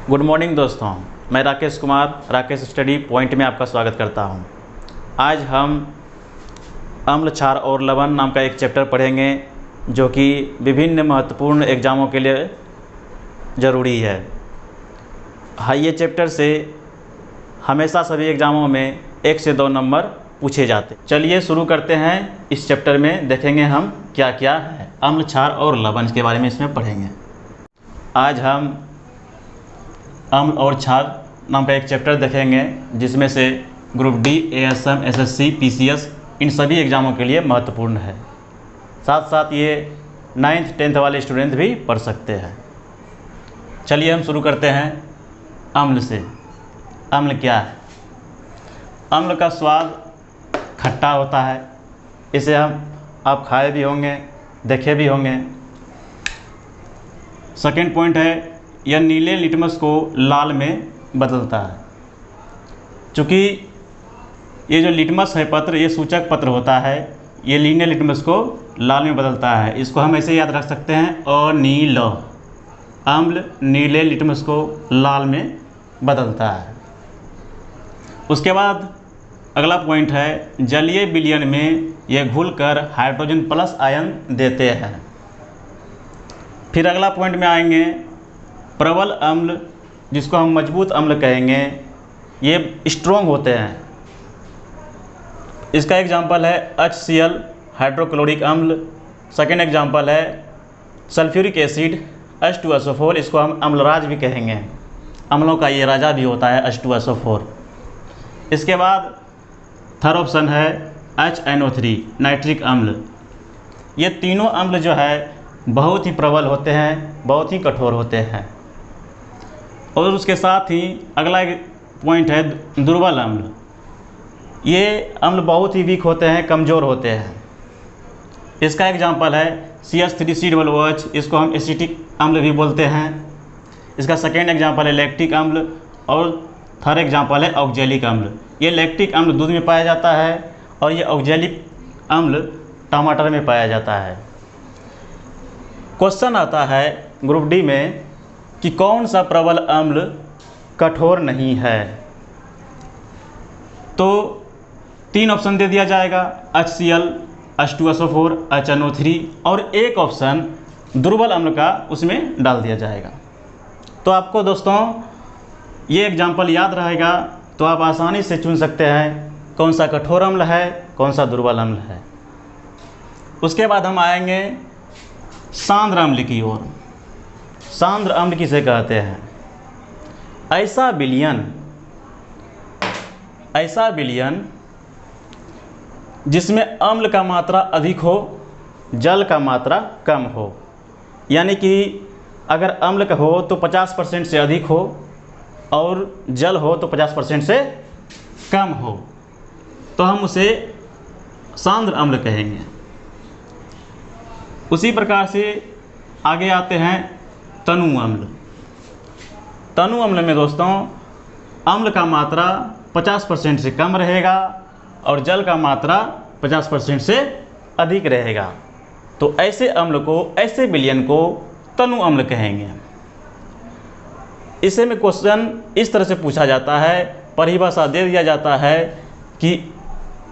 Good morning दोस्तों, मैं Rakesh Kumar Rakesh study point में आपका स्वागत करता हूं। आज हम अम्ल, क्षार और लवण नाम का एक चैप्टर पढ़ेंगे जो कि विभिन्न महत्वपूर्ण एग्ज़ामों के लिए ज़रूरी है। ये चैप्टर से हमेशा सभी एग्ज़ामों में 1 से 2 नंबर पूछे जाते। चलिए शुरू करते हैं। इस चैप्टर में देखेंगे हम क्या क्या है। अम्ल, क्षार और लवण के बारे में इसमें पढ़ेंगे। आज हम अम्ल और क्षार नाम का एक चैप्टर देखेंगे जिसमें से group D, ASM, SSC, PCS इन सभी एग्ज़ामों के लिए महत्वपूर्ण है। साथ साथ ये 9th 10th वाले स्टूडेंट भी पढ़ सकते हैं। चलिए हम शुरू करते हैं अम्ल से। अम्ल क्या है? अम्ल का स्वाद खट्टा होता है। इसे आप खाए भी होंगे, देखे भी होंगे। सेकेंड पॉइंट है, यह नीले लिटमस को लाल में बदलता है। चूँकि ये जो लिटमस है पत्र, ये सूचक पत्र होता है, ये नीले लिटमस को लाल में बदलता है। इसको हम ऐसे याद रख सकते हैं, अनील। अम्ल नीले लिटमस को लाल में बदलता है। उसके बाद अगला पॉइंट है, जलीय विलयन में यह घुलकर हाइड्रोजन प्लस आयन देते हैं। फिर अगला पॉइंट में आएंगे, प्रबल अम्ल जिसको हम मजबूत अम्ल कहेंगे, ये स्ट्रॉन्ग होते हैं। इसका एग्जांपल है HCl हाइड्रोक्लोरिक अम्ल। सेकेंड एग्जांपल है सल्फ्यूरिक एसिड H2SO4, इसको हम अम्लराज भी कहेंगे। अम्लों का ये राजा भी होता है H2SO4। इसके बाद थर्ड ऑप्शन है HNO3 नाइट्रिक अम्ल। ये तीनों अम्ल जो है बहुत ही प्रबल होते हैं, बहुत ही कठोर होते हैं। और उसके साथ ही अगला पॉइंट है दुर्बल अम्ल। ये अम्ल बहुत ही वीक होते हैं, कमज़ोर होते हैं। इसका एग्जांपल है CH3COOH, इसको हम एसिटिक अम्ल भी बोलते हैं। इसका सेकेंड एग्जांपल है लैक्टिक अम्ल और थर्ड एग्जांपल है ऑक्जेलिक अम्ल। ये लैक्टिक अम्ल दूध में पाया जाता है और ये ऑक्जेलिक अम्ल टमाटर में पाया जाता है। क्वेश्चन आता है ग्रुप डी में कि कौन सा प्रबल अम्ल कठोर नहीं है? तो 3 ऑप्शन दे दिया जाएगा, HCl, H2SO4, HNO3 और एक ऑप्शन दुर्बल अम्ल का उसमें डाल दिया जाएगा। तो आपको दोस्तों ये एग्जाम्पल याद रहेगा तो आप आसानी से चुन सकते हैं कौन सा कठोर अम्ल है, कौन सा दुर्बल अम्ल है। उसके बाद हम आएंगे सांद्र अम्ल की ओर। सांद्र अम्ल किसे कहते हैं? ऐसा विलयन जिसमें अम्ल का मात्रा अधिक हो, जल का मात्रा कम हो। यानी कि अगर अम्ल का हो तो 50% से अधिक हो और जल हो तो 50% से कम हो, तो हम उसे सांद्र अम्ल कहेंगे। उसी प्रकार से आगे आते हैं तनु अम्ल। तनु अम्ल में दोस्तों अम्ल का मात्रा 50% से कम रहेगा और जल का मात्रा 50% से अधिक रहेगा। तो ऐसे अम्ल को, ऐसे विलयन को तनु अम्ल कहेंगे। इसे में क्वेश्चन इस तरह से पूछा जाता है, परिभाषा दे दिया जाता है कि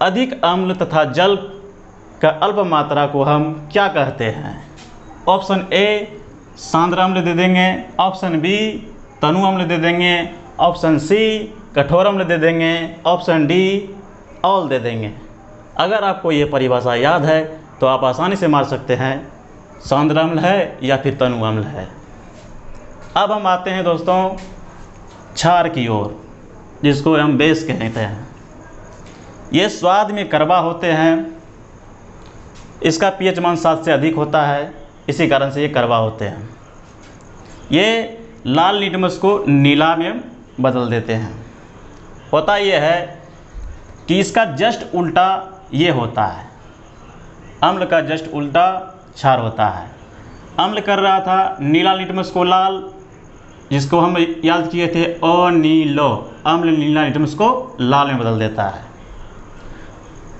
अधिक अम्ल तथा जल का अल्प मात्रा को हम क्या कहते हैं? ऑप्शन ए सांद्र अम्ल दे देंगे, ऑप्शन बी तनु अम्ल दे देंगे, ऑप्शन सी कठोर अम्ल दे देंगे, ऑप्शन डी ऑल दे देंगे। अगर आपको ये परिभाषा याद है तो आप आसानी से मार सकते हैं सांद्र अम्ल है या फिर तनु अम्ल है। अब हम आते हैं दोस्तों क्षार की ओर, जिसको हम बेस कहते हैं। ये स्वाद में कड़वा होते हैं। इसका pH मान 7 से अधिक होता है, इसी कारण से ये कड़वा होते हैं। ये लाल लिटमस को नीला में बदल देते हैं। होता ये है कि इसका जस्ट उल्टा ये होता है, अम्ल का जस्ट उल्टा क्षार होता है। अम्ल कर रहा था नीला लिटमस को लाल, जिसको हम याद किए थे अनीलो। अम्ल नीला लिटमस को लाल में बदल देता है।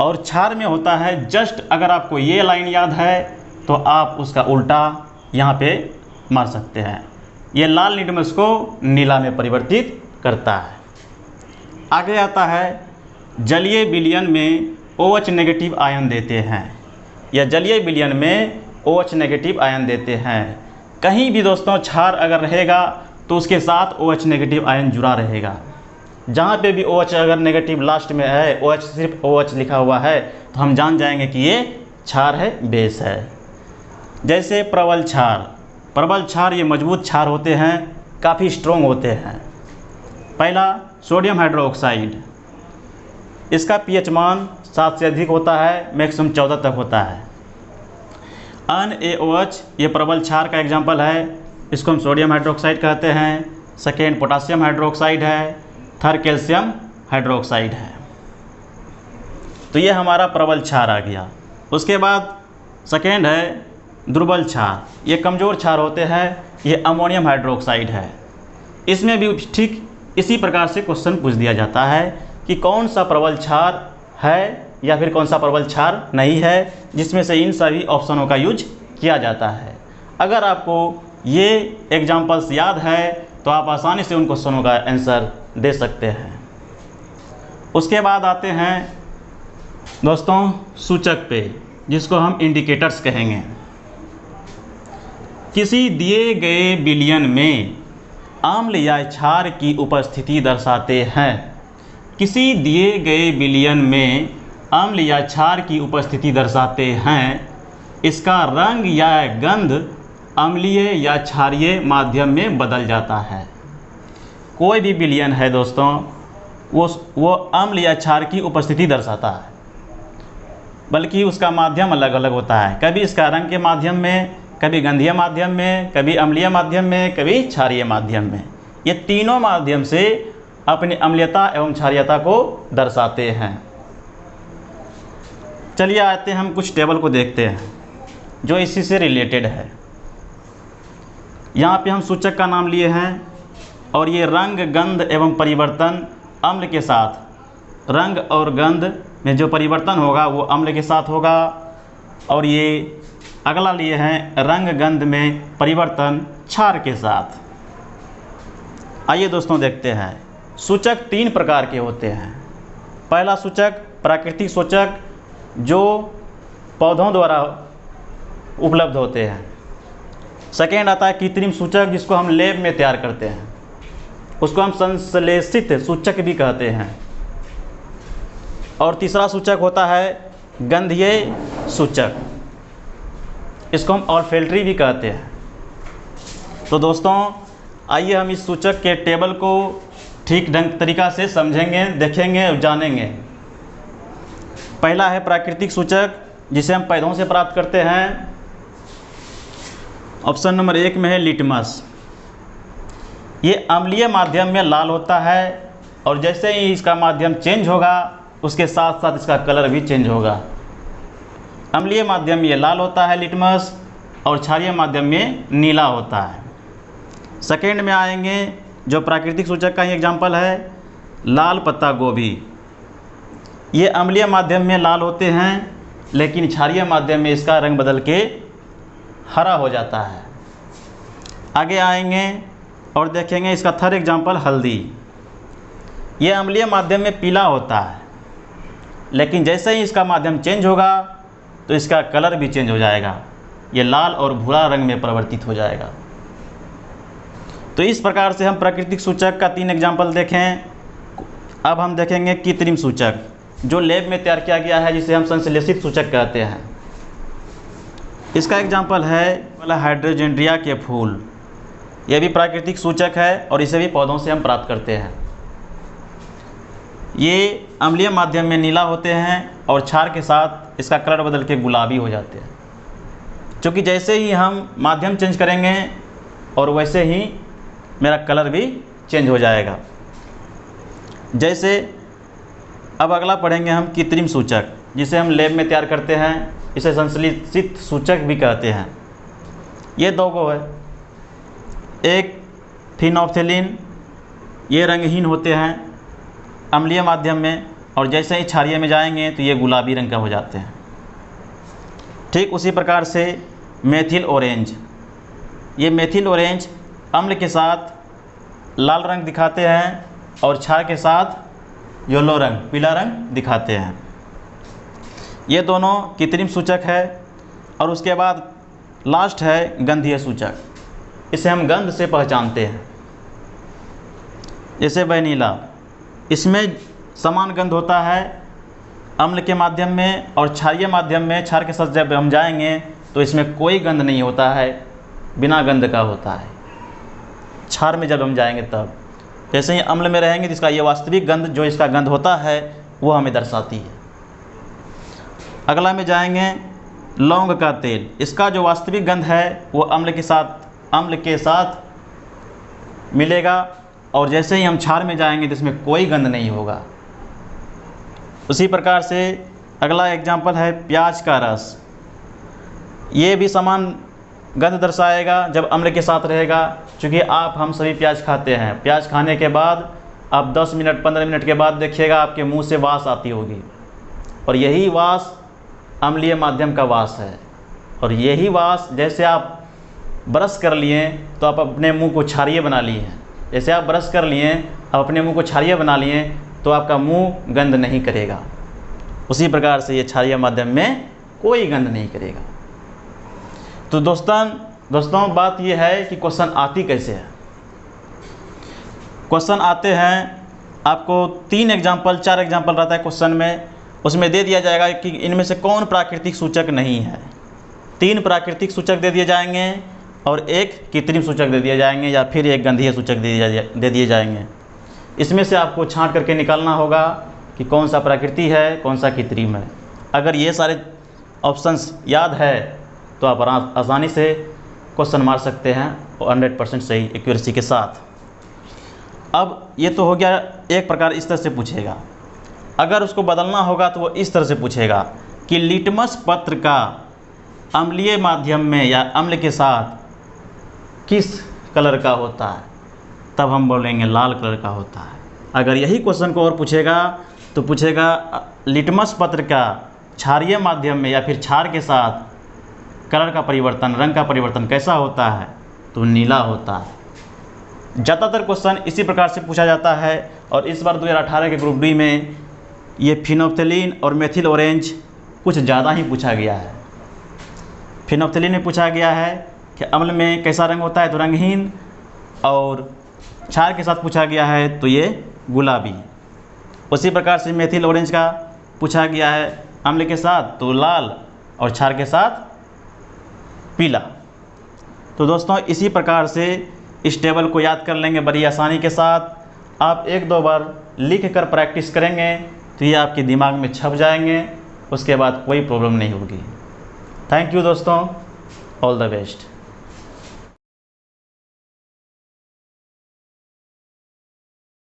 और क्षार में होता है जस्ट, अगर आपको ये लाइन याद है तो आप उसका उल्टा यहाँ पे मार सकते हैं। ये लाल लिटमस को नीला में परिवर्तित करता है। आगे आता है जलीय विलयन में OH नेगेटिव आयन देते हैं, या जलीय विलयन में OH नेगेटिव आयन देते हैं। कहीं भी दोस्तों क्षार अगर रहेगा तो उसके साथ OH नेगेटिव आयन जुड़ा रहेगा। जहाँ पे भी OH अगर नेगेटिव लास्ट में है, OH सिर्फ OH लिखा हुआ है, तो हम जान जाएंगे कि ये क्षार है, बेस है। जैसे प्रबल क्षार ये मजबूत क्षार होते हैं, काफ़ी स्ट्रॉन्ग होते हैं। पहला सोडियम हाइड्रोक्साइड, इसका pH मान 7 से अधिक होता है, मैक्सिमम 14 तक होता है। NaOH ये प्रबल क्षार का एग्जाम्पल है, इसको हम सोडियम हाइड्रोक्साइड कहते हैं। सेकेंड पोटासियम हाइड्रोक्साइड है, थर्ड कैल्शियम हाइड्रोक्साइड है। तो ये हमारा प्रबल क्षार आ गया। उसके बाद सेकेंड है दुर्बल क्षार, ये कमज़ोर क्षार होते हैं, ये अमोनियम हाइड्रोक्साइड है। इसमें भी ठीक इसी प्रकार से क्वेश्चन पूछ दिया जाता है कि कौन सा प्रबल क्षार है या फिर कौन सा प्रबल क्षार नहीं है, जिसमें से इन सभी ऑप्शनों का यूज किया जाता है। अगर आपको ये एग्जाम्पल्स याद है तो आप आसानी से उन क्वेश्चनों का आंसर दे सकते हैं। उसके बाद आते हैं दोस्तों सूचक पे, जिसको हम इंडिकेटर्स कहेंगे। किसी दिए गए विलयन में अम्ल या क्षार की उपस्थिति दर्शाते हैं। किसी दिए गए विलयन में अम्ल या क्षार की उपस्थिति दर्शाते हैं। इसका रंग या गंध अम्लीय या क्षारीय माध्यम में बदल जाता है। कोई भी विलयन है दोस्तों, वो अम्ल या क्षार की उपस्थिति दर्शाता है, बल्कि उसका माध्यम अलग अलग होता है। कभी इसका रंग के माध्यम में, कभी गंधीय माध्यम में, कभी अम्लीय माध्यम में, कभी क्षारीय माध्यम में। ये तीनों माध्यम से अपनी अम्लीयता एवं क्षारीयता को दर्शाते हैं। चलिए आते हैं हम कुछ टेबल को देखते हैं जो इसी से रिलेटेड है। यहाँ पे हम सूचक का नाम लिए हैं, और ये रंग, गंध एवं परिवर्तन अम्ल के साथ, रंग और गंध में जो परिवर्तन होगा वो अम्ल के साथ होगा। और ये अगला लिए हैं रंग, गंध में परिवर्तन क्षार के साथ। आइए दोस्तों देखते हैं। सूचक 3 प्रकार के होते हैं। पहला सूचक प्राकृतिक सूचक, जो पौधों द्वारा उपलब्ध होते हैं। सेकेंड आता है कृत्रिम सूचक, जिसको हम लैब में तैयार करते हैं, उसको हम संश्लेषित सूचक भी कहते हैं। और तीसरा सूचक होता है गंधीय सूचक, इसको हम ऑल्फैक्टरी भी कहते हैं। तो दोस्तों आइए हम इस सूचक के टेबल को ठीक ढंग तरीक़ा से समझेंगे, देखेंगे और जानेंगे। पहला है प्राकृतिक सूचक, जिसे हम पौधों से प्राप्त करते हैं। ऑप्शन नंबर 1 में है लिटमस। ये अम्लीय माध्यम में लाल होता है, और जैसे ही इसका माध्यम चेंज होगा उसके साथ साथ इसका कलर भी चेंज होगा। अम्लीय माध्यम में ये लाल होता है लिटमस, और क्षारीय माध्यम में नीला होता है। सेकेंड में आएंगे जो प्राकृतिक सूचक का ही एग्जाम्पल है, लाल पत्ता गोभी। ये अम्लीय माध्यम में लाल होते हैं, लेकिन क्षारीय माध्यम में इसका रंग बदल के हरा हो जाता है। आगे आएंगे और देखेंगे इसका थर्ड एग्जाम्पल हल्दी। ये अम्लीय माध्यम में पीला होता है, लेकिन जैसे ही इसका माध्यम चेंज होगा तो इसका कलर भी चेंज हो जाएगा, ये लाल और भूरा रंग में परिवर्तित हो जाएगा। तो इस प्रकार से हम प्राकृतिक सूचक का 3 एग्जाम्पल देखें। अब हम देखेंगे कृत्रिम सूचक, जो लैब में तैयार किया गया है, जिसे हम संश्लेषित सूचक कहते हैं। इसका एग्जाम्पल है हाइड्रोजेंड्रिया के फूल। यह भी प्राकृतिक सूचक है, और इसे भी पौधों से हम प्राप्त करते हैं। ये अम्लीय माध्यम में नीला होते हैं, और क्षार के साथ इसका कलर बदल के गुलाबी हो जाते हैं। क्योंकि जैसे ही हम माध्यम चेंज करेंगे और वैसे ही मेरा कलर भी चेंज हो जाएगा। जैसे अब अगला पढ़ेंगे हम कृत्रिम सूचक, जिसे हम लैब में तैयार करते हैं। इसे संश्लेषित सूचक भी कहते हैं। ये 2 गो है, एक फिनोल्फ्थेलिन, ये रंगहीन होते हैं अम्लीय माध्यम में, और जैसे ही क्षारीय में जाएंगे तो ये गुलाबी रंग का हो जाते हैं। ठीक उसी प्रकार से मेथिल ऑरेंज, ये मेथिल ऑरेंज अम्ल के साथ लाल रंग दिखाते हैं और क्षार के साथ येलो रंग, पीला रंग दिखाते हैं। ये दोनों कृत्रिम सूचक है। और उसके बाद लास्ट है गंधीय सूचक। इसे हम गंध से पहचानते हैं। जैसे वैनिला, इसमें समान गंध होता है अम्ल के माध्यम में और क्षारीय माध्यम में। क्षार के साथ जब हम जाएंगे तो इसमें कोई गंध नहीं होता है, बिना गंध का होता है। क्षार में जब हम जाएंगे तब, जैसे ही अम्ल में रहेंगे तो इसका ये वास्तविक गंध, जो इसका गंध होता है वो हमें दर्शाती है। अगला में जाएंगे लौंग का तेल। इसका जो वास्तविक गंध है वो अम्ल के साथ मिलेगा और जैसे ही हम क्षार में जाएंगे तो इसमें कोई गंध नहीं होगा। उसी प्रकार से अगला एग्जाम्पल है प्याज का रस। ये भी समान गंध दर्शाएगा जब अम्ल के साथ रहेगा। क्योंकि हम सभी प्याज खाते हैं। प्याज खाने के बाद आप 10 मिनट 15 मिनट के बाद देखिएगा आपके मुंह से वास आती होगी, और यही वास अम्लीय माध्यम का वास है। और यही वास, जैसे आप ब्रश कर लिए तो आप अपने मुंह को क्षारीय बना लिए हैं। जैसे आप ब्रश कर लिए, आप अपने मुंह को क्षारीय बना लिए तो आपका मुंह गंध नहीं करेगा। उसी प्रकार से ये क्षारीय माध्यम में कोई गंध नहीं करेगा। तो दोस्तों बात ये है कि क्वेश्चन आती कैसे है। क्वेश्चन आते हैं, आपको 3 एग्जाम्पल 4 एग्जाम्पल रहता है क्वेश्चन में। उसमें दे दिया जाएगा कि इनमें से कौन प्राकृतिक सूचक नहीं है। 3 प्राकृतिक सूचक दे दिए जाएंगे और 1 कृत्रिम सूचक दे दिए जाएंगे, या फिर 1 गंधीय सूचक दे दिए जाएंगे। इसमें से आपको छांट करके निकालना होगा कि कौन सा प्राकृतिक है, कौन सा कृत्रिम है। अगर ये सारे ऑप्शंस याद है तो आप आसानी से क्वेश्चन मार सकते हैं और 100% सही एक्यूरेसी के साथ। अब ये तो हो गया एक प्रकार, इस तरह से पूछेगा। अगर उसको बदलना होगा तो वो इस तरह से पूछेगा कि लिटमस पत्र का अम्लीय माध्यम में या अम्ल के साथ किस कलर का होता है, तब हम बोलेंगे लाल कलर का होता है। अगर यही क्वेश्चन को और पूछेगा तो पूछेगा लिटमस पत्र का क्षारीय माध्यम में या फिर क्षार के साथ कलर का परिवर्तन, रंग का परिवर्तन कैसा होता है, तो नीला होता है। ज़्यादातर क्वेश्चन इसी प्रकार से पूछा जाता है। और इस बार 2018 के ग्रुप डी में ये फिनोप्थेलिन और मेथिल ऑरेंज कुछ ज़्यादा ही पूछा गया है। फिनोप्थेलिन में पूछा गया है कि अम्ल में कैसा रंग होता है, तो रंगहीन, और क्षार के साथ पूछा गया है तो ये गुलाबी। उसी प्रकार से मेथिल ऑरेंज का पूछा गया है अम्ल के साथ तो लाल, और क्षार के साथ पीला। तो दोस्तों इसी प्रकार से इस टेबल को याद कर लेंगे बड़ी आसानी के साथ। आप 1-2 बार लिख कर प्रैक्टिस करेंगे तो ये आपके दिमाग में छप जाएंगे। उसके बाद कोई प्रॉब्लम नहीं होगी। थैंक यू दोस्तों, ऑल द बेस्ट।